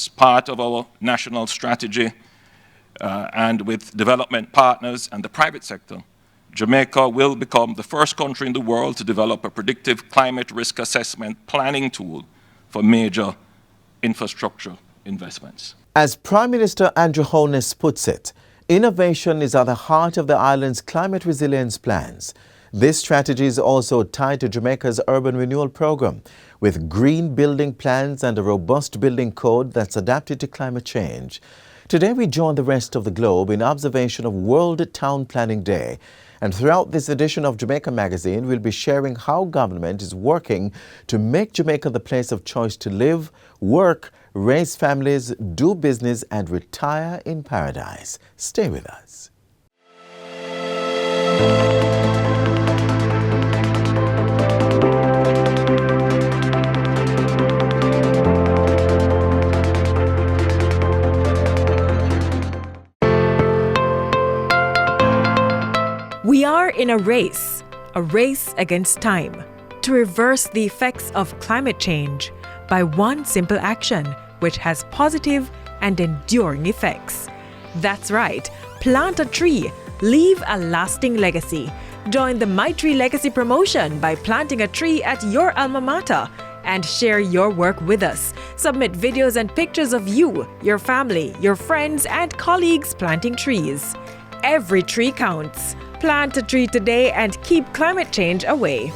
as part of our national strategy and with development partners and the private sector, Jamaica will become the first country in the world to develop a predictive climate risk assessment planning tool for major infrastructure investments. As Prime Minister Andrew Holness puts it, innovation is at the heart of the island's climate resilience plans. This strategy is also tied to Jamaica's urban renewal program, with green building plans and a robust building code that's adapted to climate change. Today we join the rest of the globe in observation of World Town Planning Day. And throughout this edition of Jamaica Magazine, we'll be sharing how government is working to make Jamaica the place of choice to live, work, raise families, do business, and retire in paradise. Stay with us. We are in a race against time, to reverse the effects of climate change by one simple action, which has positive and enduring effects. That's right, plant a tree, leave a lasting legacy. Join the My Tree Legacy promotion by planting a tree at your alma mater and share your work with us. Submit videos and pictures of you, your family, your friends, and colleagues planting trees. Every tree counts. Plant a tree today and keep climate change away.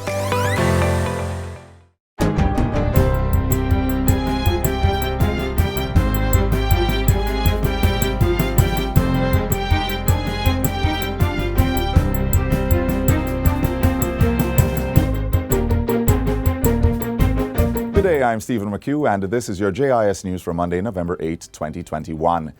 Good day, I'm Stephen McHugh, and this is your JIS News for Monday, November 8, 2021.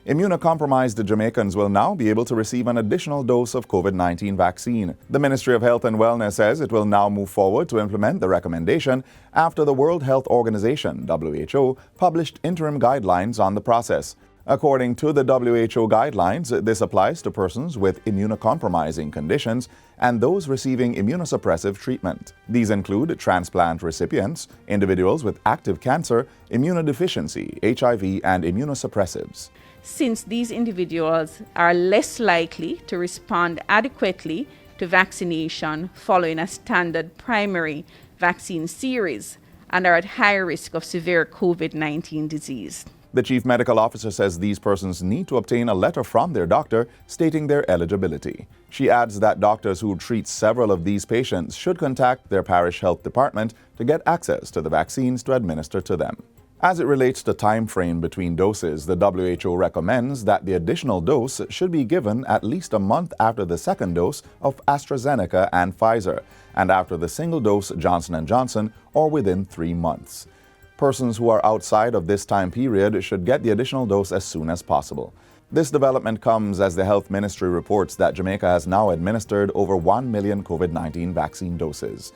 Immunocompromised Jamaicans will now be able to receive an additional dose of COVID-19 vaccine. The Ministry of Health and Wellness says it will now move forward to implement the recommendation after the World Health Organization, WHO, published interim guidelines on the process. According to the WHO guidelines, this applies to persons with immunocompromising conditions and those receiving immunosuppressive treatment. These include transplant recipients, individuals with active cancer, immunodeficiency, HIV, and immunosuppressives. Since these individuals are less likely to respond adequately to vaccination following a standard primary vaccine series and are at higher risk of severe COVID-19 disease. The Chief Medical Officer says these persons need to obtain a letter from their doctor stating their eligibility. She adds that doctors who treat several of these patients should contact their parish health department to get access to the vaccines to administer to them. As it relates to time frame between doses, the WHO recommends that the additional dose should be given at least a month after the second dose of AstraZeneca and Pfizer, and after the single dose Johnson & Johnson, or within 3 months. Persons who are outside of this time period should get the additional dose as soon as possible. This development comes as the Health Ministry reports that Jamaica has now administered over 1 million COVID-19 vaccine doses.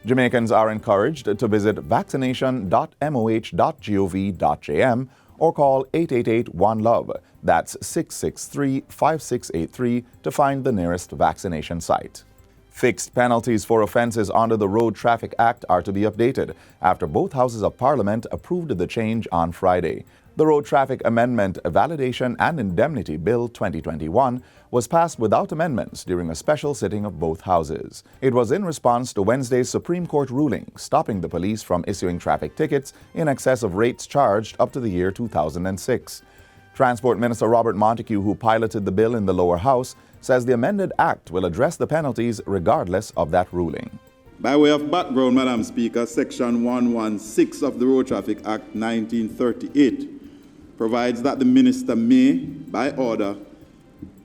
Jamaicans are encouraged to visit vaccination.moh.gov.jm or call 888-1-LOVE, that's 663-5683, to find the nearest vaccination site. Fixed penalties for offences under the Road Traffic Act are to be updated after both Houses of Parliament approved the change on Friday. The Road Traffic Amendment, Validation and Indemnity Bill 2021 was passed without amendments during a special sitting of both houses. It was in response to Wednesday's Supreme Court ruling stopping the police from issuing traffic tickets in excess of rates charged up to the year 2006. Transport Minister Robert Montague, who piloted the bill in the lower house, says the amended act will address the penalties regardless of that ruling. By way of background, Madam Speaker, Section 116 of the Road Traffic Act 1938 provides that the Minister may, by order,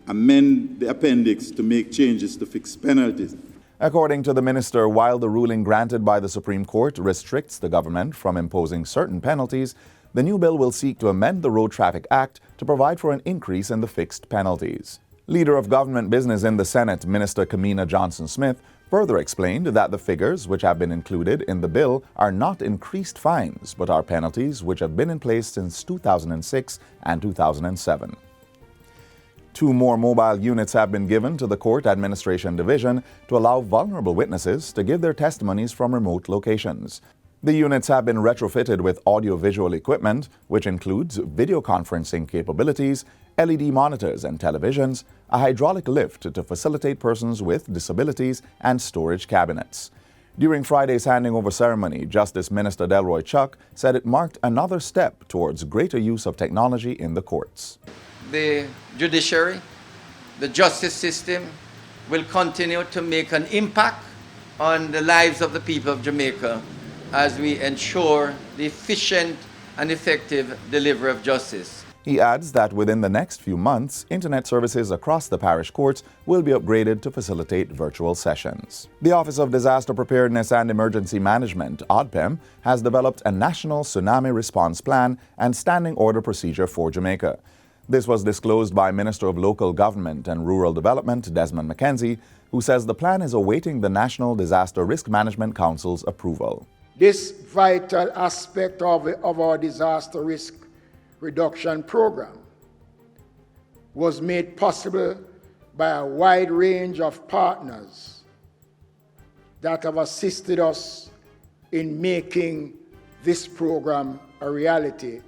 amend the appendix to make changes to fixed penalties. According to the minister, while the ruling granted by the Supreme Court restricts the government from imposing certain penalties, the new bill will seek to amend the Road Traffic Act to provide for an increase in the fixed penalties. Leader of Government Business in the Senate, Minister Kamina Johnson-Smith, further explained that the figures which have been included in the bill are not increased fines, but are penalties which have been in place since 2006 and 2007. 2 more mobile units have been given to the Court Administration Division to allow vulnerable witnesses to give their testimonies from remote locations. The units have been retrofitted with audio-visual equipment, which includes video conferencing capabilities, LED monitors and televisions, a hydraulic lift to facilitate persons with disabilities, and storage cabinets. During Friday's handing over ceremony, Justice Minister Delroy Chuck said it marked another step towards greater use of technology in the courts. The judiciary, the justice system will continue to make an impact on the lives of the people of Jamaica as we ensure the efficient and effective delivery of justice. He adds that within the next few months, internet services across the parish courts will be upgraded to facilitate virtual sessions. The Office of Disaster Preparedness and Emergency Management, ODPEM, has developed a national tsunami response plan and standing order procedure for Jamaica. This was disclosed by Minister of Local Government and Rural Development, Desmond McKenzie, who says the plan is awaiting the National Disaster Risk Management Council's approval. This vital aspect of our disaster risk reduction program was made possible by a wide range of partners that have assisted us in making this program a reality.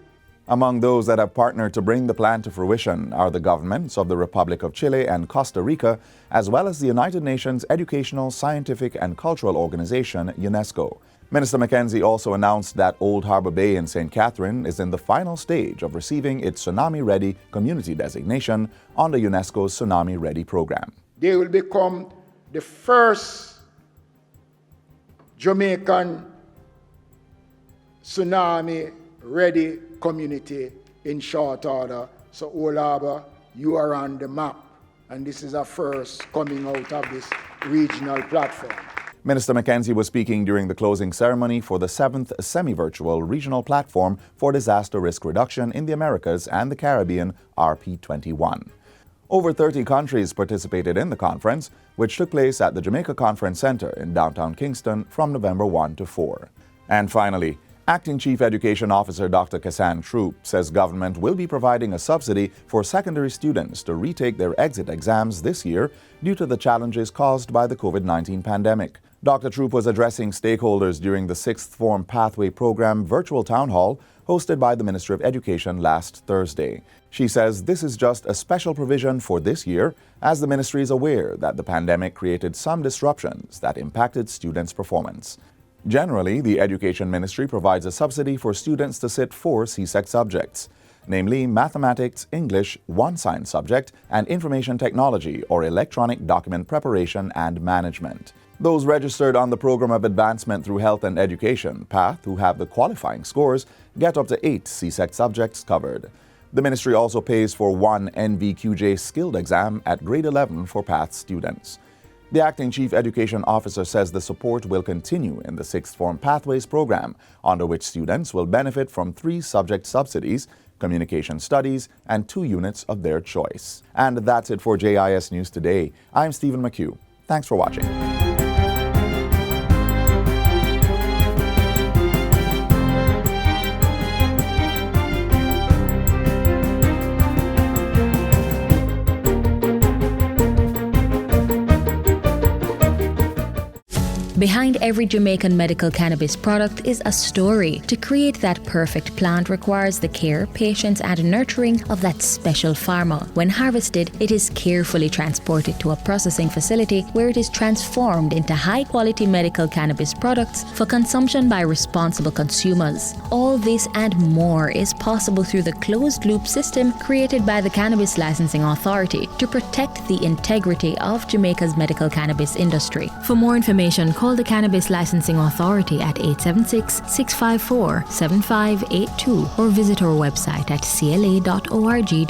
Among those that have partnered to bring the plan to fruition are the governments of the Republic of Chile and Costa Rica, as well as the United Nations Educational, Scientific and Cultural Organization, UNESCO. Minister McKenzie also announced that Old Harbour Bay in St. Catherine is in the final stage of receiving its Tsunami Ready community designation on the UNESCO's Tsunami Ready program. They will become the first Jamaican Tsunami Ready community in short order. So Old Harbour, you are on the map, and this is a first coming out of this regional platform. Minister McKenzie was speaking during the closing ceremony for the 7th semi-virtual regional platform for disaster risk reduction in the Americas and the Caribbean, RP21. Over 30 countries participated in the conference, which took place at the Jamaica Conference Center in downtown Kingston from November 1 to 4. And finally, Acting Chief Education Officer Dr. Kassan Troop says government will be providing a subsidy for secondary students to retake their exit exams this year due to the challenges caused by the COVID-19 pandemic. Dr. Troop was addressing stakeholders during the Sixth Form Pathway Program virtual town hall hosted by the Ministry of Education last Thursday. She says this is just a special provision for this year, as the ministry is aware that the pandemic created some disruptions that impacted students' performance. Generally, the Education Ministry provides a subsidy for students to sit 4 CSEC subjects, namely Mathematics, English, 1 Science subject, and Information Technology or Electronic Document Preparation and Management. Those registered on the Program of Advancement through Health and Education, PATH, who have the qualifying scores, get up to 8 CSEC subjects covered. The ministry also pays for 1 NVQJ skilled exam at grade 11 for PATH students. The Acting Chief Education Officer says the support will continue in the Sixth Form Pathways program, under which students will benefit from 3 subject subsidies, communication studies, and 2 units of their choice. And that's it for JIS News Today. I'm Stephen McHugh. Thanks for watching. Behind every Jamaican medical cannabis product is a story. To create that perfect plant requires the care, patience, and nurturing of that special farmer. When harvested, it is carefully transported to a processing facility where it is transformed into high-quality medical cannabis products for consumption by responsible consumers. All this and more is possible through the closed-loop system created by the Cannabis Licensing Authority to protect the integrity of Jamaica's medical cannabis industry. For more information, call the Cannabis Licensing Authority at 876-654-7582 or visit our website at cla.org.jm.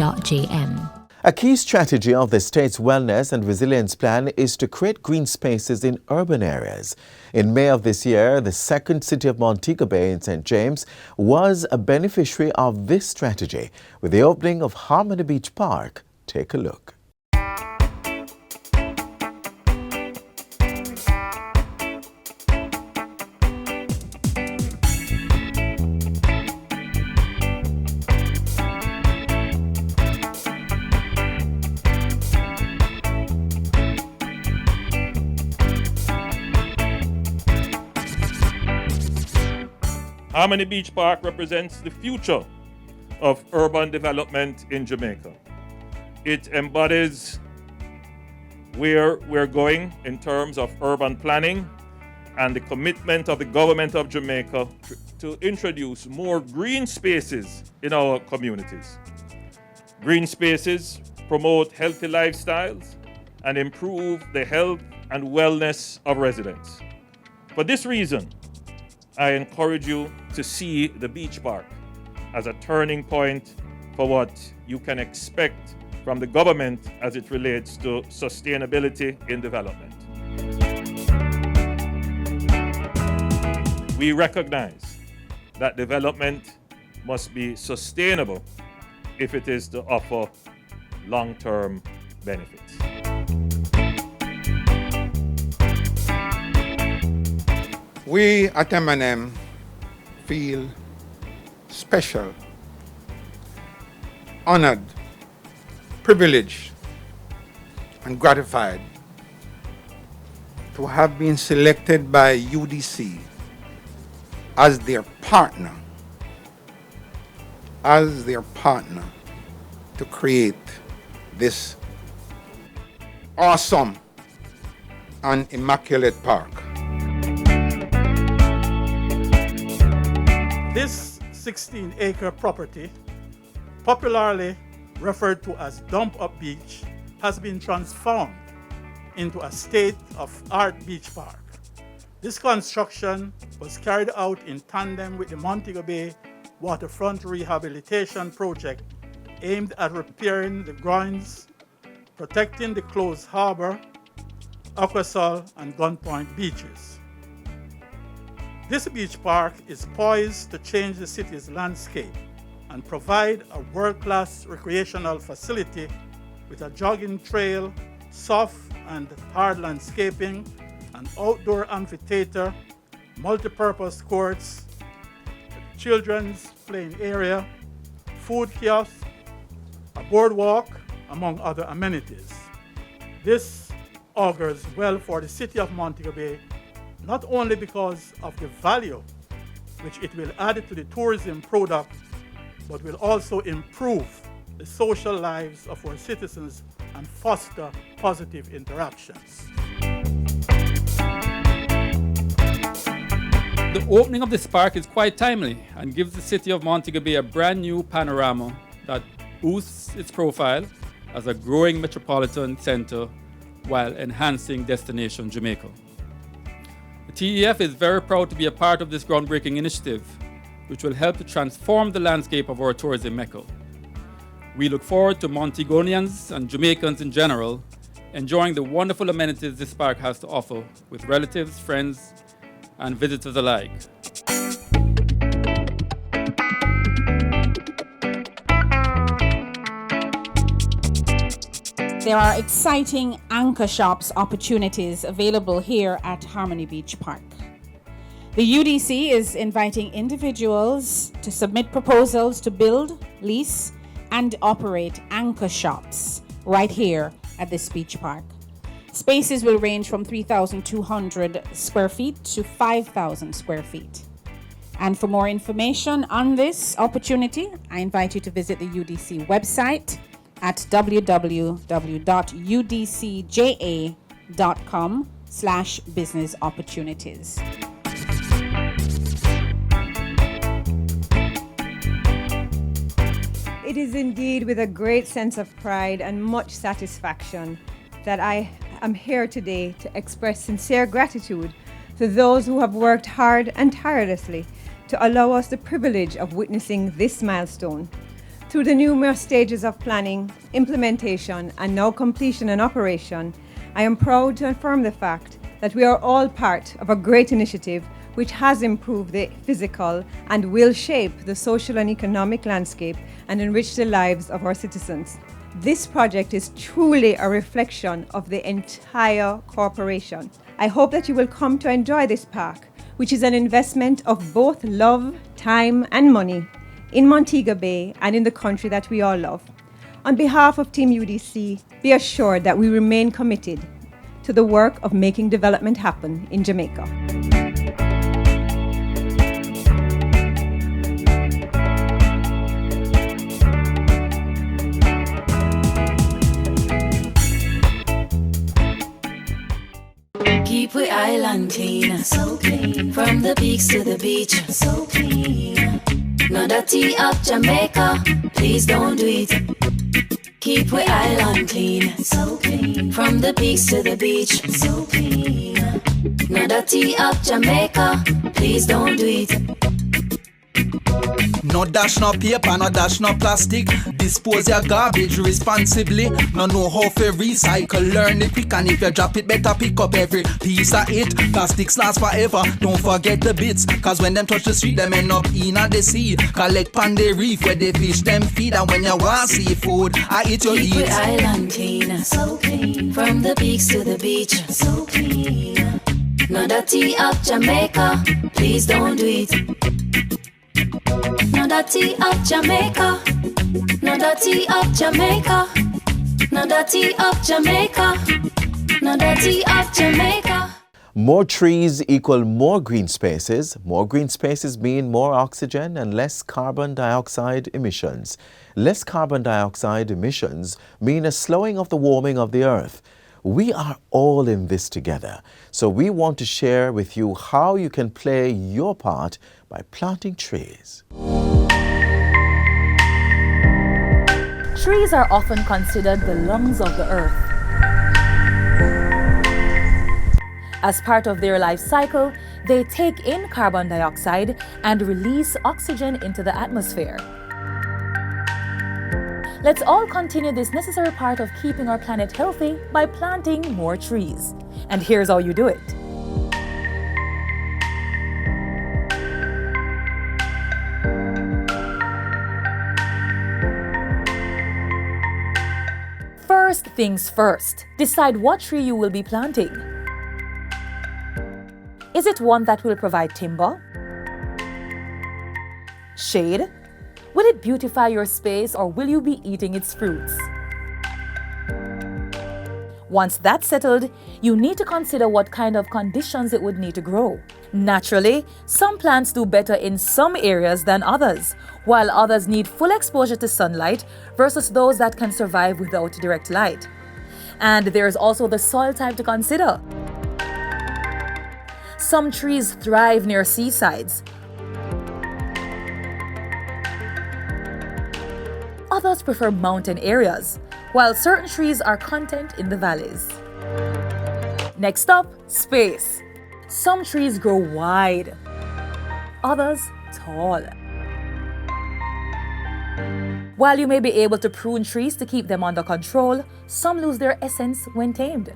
A key strategy of the state's wellness and resilience plan is to create green spaces in urban areas. In May of this year, the second city of Montego Bay in St. James was a beneficiary of this strategy with the opening of Harmony Beach Park. Take a look. Harmony Beach Park represents the future of urban development in Jamaica. It embodies where we're going in terms of urban planning and the commitment of the government of Jamaica to introduce more green spaces in our communities. Green spaces promote healthy lifestyles and improve the health and wellness of residents. For this reason, I encourage you to see the beach park as a turning point for what you can expect from the government as it relates to sustainability in development. We recognize that development must be sustainable if it is to offer long-term benefits. We at M&M feel special, honored, privileged, and gratified to have been selected by UDC as their partner to create this awesome and immaculate park. This 16-acre property, popularly referred to as Dump Up Beach, has been transformed into a state-of-art beach park. This construction was carried out in tandem with the Montego Bay Waterfront Rehabilitation Project aimed at repairing the grounds, protecting the closed harbor, Aquasol, and Gunpoint beaches. This beach park is poised to change the city's landscape and provide a world-class recreational facility with a jogging trail, soft and hard landscaping, an outdoor amphitheater, multi-purpose courts, children's playing area, food kiosk, a boardwalk, among other amenities. This augurs well for the city of Montego Bay, not only because of the value which it will add to the tourism product, but will also improve the social lives of our citizens and foster positive interactions. The opening of this park is quite timely and gives the city of Montego Bay a brand new panorama that boosts its profile as a growing metropolitan center while enhancing destination Jamaica. The TEF is very proud to be a part of this groundbreaking initiative, which will help to transform the landscape of our tourism mecca. We look forward to Montegonians and Jamaicans in general enjoying the wonderful amenities this park has to offer with relatives, friends, and visitors alike. There are exciting anchor shops opportunities available here at Harmony Beach Park. The UDC is inviting individuals to submit proposals to build, lease, and operate anchor shops right here at this beach park. Spaces will range from 3,200 square feet to 5,000 square feet. And for more information on this opportunity, I invite you to visit the UDC website at www.udcja.com/business opportunities. It is indeed with a great sense of pride and much satisfaction that I am here today to express sincere gratitude to those who have worked hard and tirelessly to allow us the privilege of witnessing this milestone. Through the numerous stages of planning, implementation, and now completion and operation, I am proud to affirm the fact that we are all part of a great initiative which has improved the physical and will shape the social and economic landscape and enrich the lives of our citizens. This project is truly a reflection of the entire corporation. I hope that you will come to enjoy this park, which is an investment of both love, time, and money in Montego Bay and in the country that we all love. On behalf of Team UDC, be assured that we remain committed to the work of making development happen in Jamaica. Keep we island clean, so clean. From the peaks to the beach, so clean. No dirty up Jamaica, please don't do it. Keep we island clean, so clean. From the peaks to the beach, so clean. No dirty up Jamaica, please don't do it. No dash, no paper, no dash, no plastic. Dispose your garbage responsibly. No know how to recycle, learn it quick. And if you drop it, better pick up every piece of it. Plastics last forever, don't forget the bits. Cause when them touch the street, them end up in the sea. Collect pan the reef where the fish them feed. And when you want seafood, I eat your Keep eat. we island clean, so clean. From the peaks to the beach, so clean. No dirty up Jamaica, please don't do it. No dirty up Jamaica, no dirty up Jamaica, no dirty up Jamaica, no dirty up Jamaica. More trees equal more green spaces. More green spaces mean more oxygen and less carbon dioxide emissions. Less carbon dioxide emissions mean a slowing of the warming of the earth. We are all in this together, so we want to share with you how you can play your part by planting trees. Trees are often considered the lungs of the earth. As part of their life cycle, they take in carbon dioxide and release oxygen into the atmosphere. Let's all continue this necessary part of keeping our planet healthy by planting more trees. And here's how you do it. First things first, decide what tree you will be planting. Is it one that will provide timber? Shade? Will it beautify your space or will you be eating its fruits? Once that's settled, you need to consider what kind of conditions it would need to grow. Naturally, some plants do better in some areas than others, while others need full exposure to sunlight versus those that can survive without direct light. And there's also the soil type to consider. Some trees thrive near seasides. Others prefer mountain areas, while certain trees are content in the valleys. Next up, space. Some trees grow wide, others tall. While you may be able to prune trees to keep them under control, some lose their essence when tamed.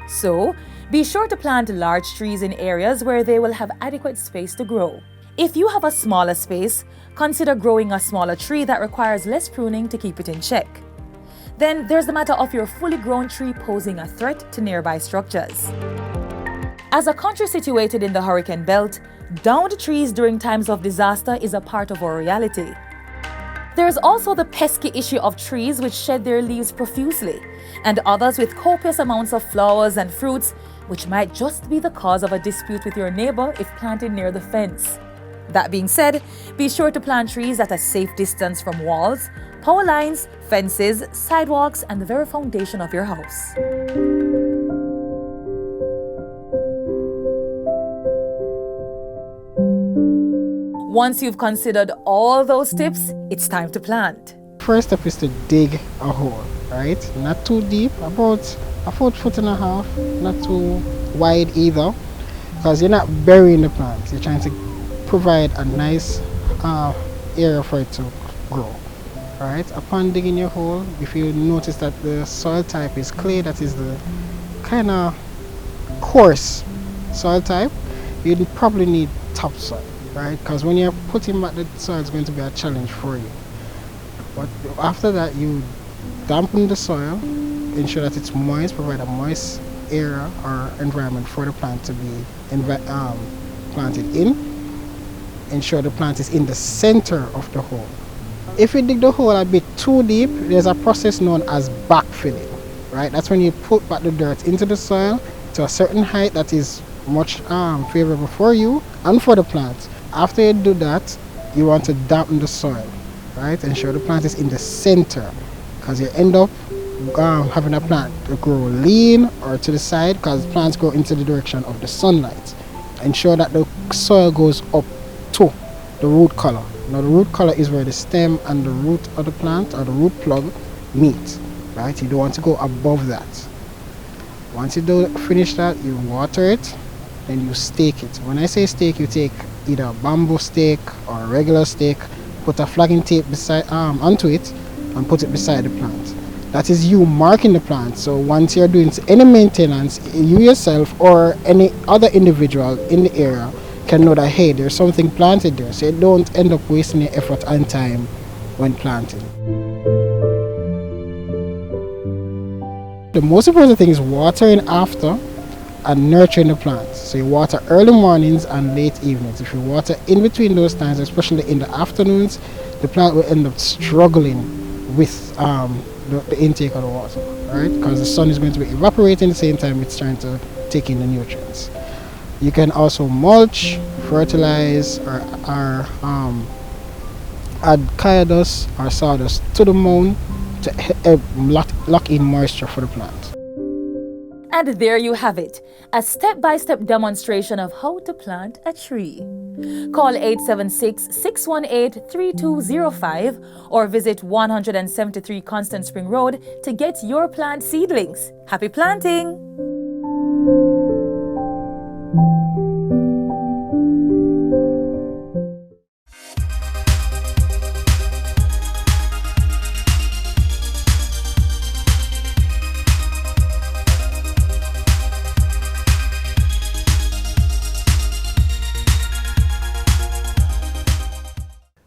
So, be sure to plant large trees in areas where they will have adequate space to grow. If you have a smaller space, consider growing a smaller tree that requires less pruning to keep it in check. Then there's the matter of your fully grown tree posing a threat to nearby structures. As a country situated in the hurricane belt, downed trees during times of disaster is a part of our reality. There's also the pesky issue of trees which shed their leaves profusely, and others with copious amounts of flowers and fruits, which might just be the cause of a dispute with your neighbor if planted near the fence. That being said, be sure to plant trees at a safe distance from walls, power lines, fences, sidewalks, and the very foundation of your house. Once you've considered all those tips, it's time to plant. First step is to dig a hole, right? Not too deep, about a foot and a half, not too wide either, because you're not burying the plant. You're trying to provide a nice area for it to grow, right? Upon digging your hole, if you notice that the soil type is clay, that is the kind of coarse soil type, you'd probably need topsoil, right? Because when you're putting back the soil, it's going to be a challenge for you. But after that, you dampen the soil, ensure that it's moist, provide a moist area or environment for the plant to be planted in. Ensure the plant is in the center of the hole. If you dig the hole a bit too deep, there's a process known as backfilling, right? That's when you put back the dirt into the soil to a certain height that is much favorable for you and for the plant. After you do that, you want to dampen the soil, right? Ensure the plant is in the center, because you end up having a plant to grow lean or to the side, because plants grow into the direction of the sunlight. Ensure that the soil goes up to the root collar. Now the root collar is where the stem and the root of the plant or the root plug meet, right? You don't want to go above that. Once you do finish that, you water it, then you stake it. When I say stake, you take either a bamboo stake or a regular stake, put a flagging tape beside onto it and put it beside the plant. That is you marking the plant. So once you're doing any maintenance, you yourself or any other individual in the area can know that, hey, there's something planted there, so you don't end up wasting your effort and time when planting. The most important thing is watering after and nurturing the plants. So you water early mornings and late evenings. If you water in between those times, especially in the afternoons, the plant will end up struggling with the intake of the water, right? Because the sun is going to be evaporating at the same time it's trying to take in the nutrients. You can also mulch, fertilize, or add kaya dust or sawdust to the mound to help lock in moisture for the plant. And there you have it, a step-by-step demonstration of how to plant a tree. Call 876-618-3205 or visit 173 Constant Spring Road to get your plant seedlings. Happy planting!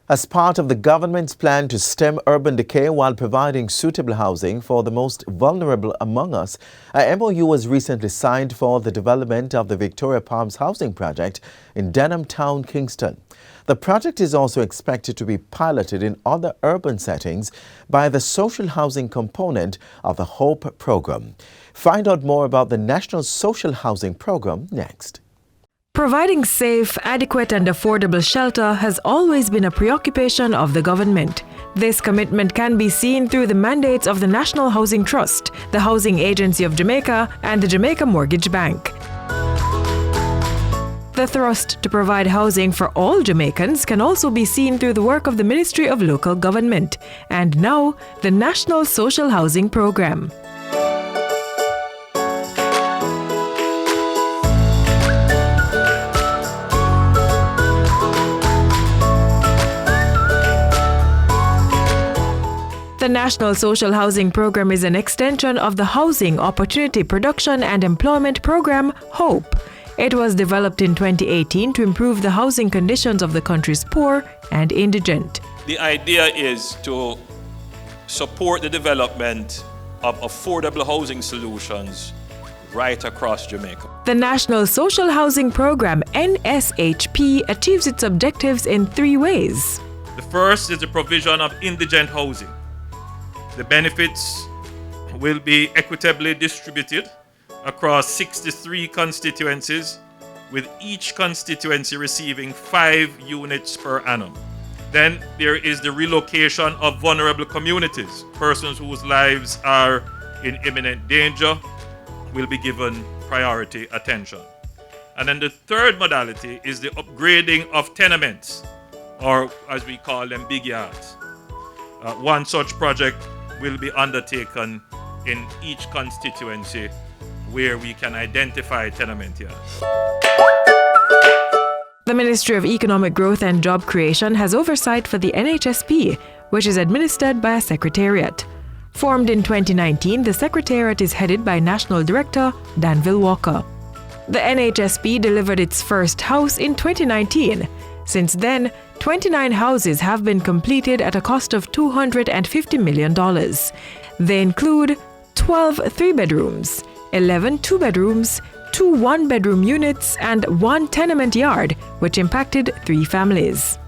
As part of the government's plan to stem urban decay while providing suitable housing for the most vulnerable among us, a MOU was recently signed for the development of the Victoria Palms housing project in Denham Town, Kingston. The project is also expected to be piloted in other urban settings by the social housing component of the HOPE program. Find out more about the National Social Housing Program next. Providing safe, adequate and affordable shelter has always been a preoccupation of the government. This commitment can be seen through the mandates of the National Housing Trust, the Housing Agency of Jamaica and the Jamaica Mortgage Bank. The thrust to provide housing for all Jamaicans can also be seen through the work of the Ministry of Local Government and now the National Social Housing Program. The National Social Housing Program is an extension of the Housing Opportunity Production and Employment Program, HOPE. It was developed in 2018 to improve the housing conditions of the country's poor and indigent. The idea is to support the development of affordable housing solutions right across Jamaica. The National Social Housing Program, NSHP, achieves its objectives in 3 ways. The first is the provision of indigent housing. The benefits will be equitably distributed across 63 constituencies, with each constituency receiving 5 units per annum. Then there is the relocation of vulnerable communities. Persons whose lives are in imminent danger will be given priority attention. And then the third modality is the upgrading of tenements, or as we call them, big yards. One such project will be undertaken in each constituency where we can identify tenement yards. The Ministry of Economic Growth and Job Creation has oversight for the NHSP, which is administered by a secretariat. Formed in 2019, the secretariat is headed by National Director Danville Walker. The NHSP delivered its first house in 2019. Since then, 29 houses have been completed at a cost of $250 million. They include 12 3-bedrooms, 11 2-bedrooms, 2 1-bedroom units, and 1 tenement yard, which impacted 3 families.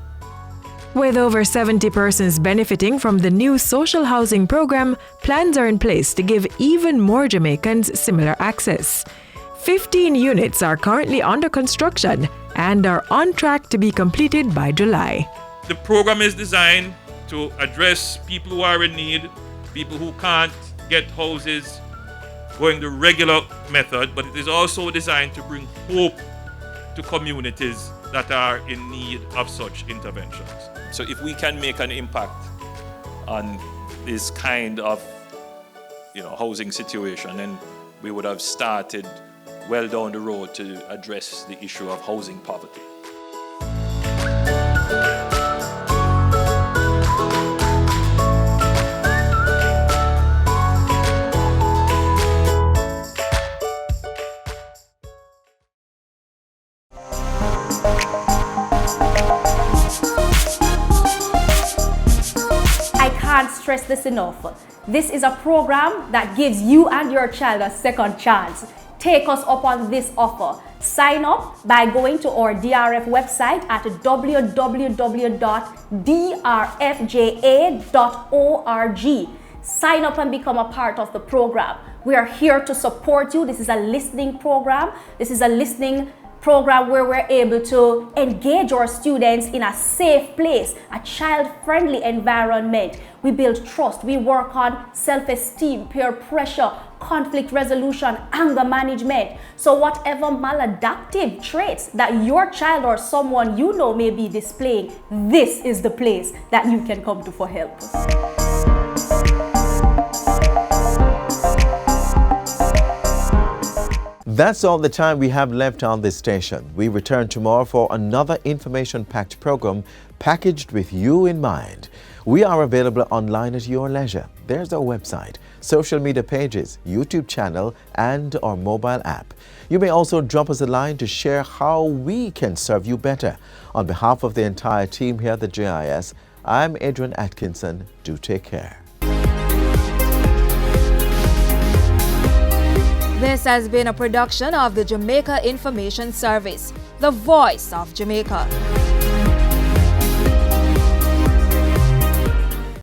With over 70 persons benefiting from the new social housing program, plans are in place to give even more Jamaicans similar access. 15 units are currently under construction and are on track to be completed by July. The program is designed to address people who are in need, people who can't get houses going the regular method, but it is also designed to bring hope to communities that are in need of such interventions. So if we can make an impact on this kind of housing situation, then we would have started well down the road to address the issue of housing poverty. I can't stress this enough. This is a program that gives you and your child a second chance. Take us up on this offer. Sign up by going to our DRF website at www.drfja.org. Sign up and become a part of the program. We are here to support you. This is a listening program. This is a listening program where we're able to engage our students in a safe place, a child-friendly environment. We build trust. We work on self-esteem, peer pressure, conflict resolution, anger management. So whatever maladaptive traits that your child or someone you know may be displaying, this is the place that you can come to for help. That's all the time we have left on this station. We return tomorrow for another information-packed program packaged with you in mind. We are available online at your leisure. There's our website, social media pages, YouTube channel, and our mobile app. You may also drop us a line to share how we can serve you better. On behalf of the entire team here at the JIS, I'm Adrian Atkinson. Do take care. This has been a production of the Jamaica Information Service, the voice of Jamaica.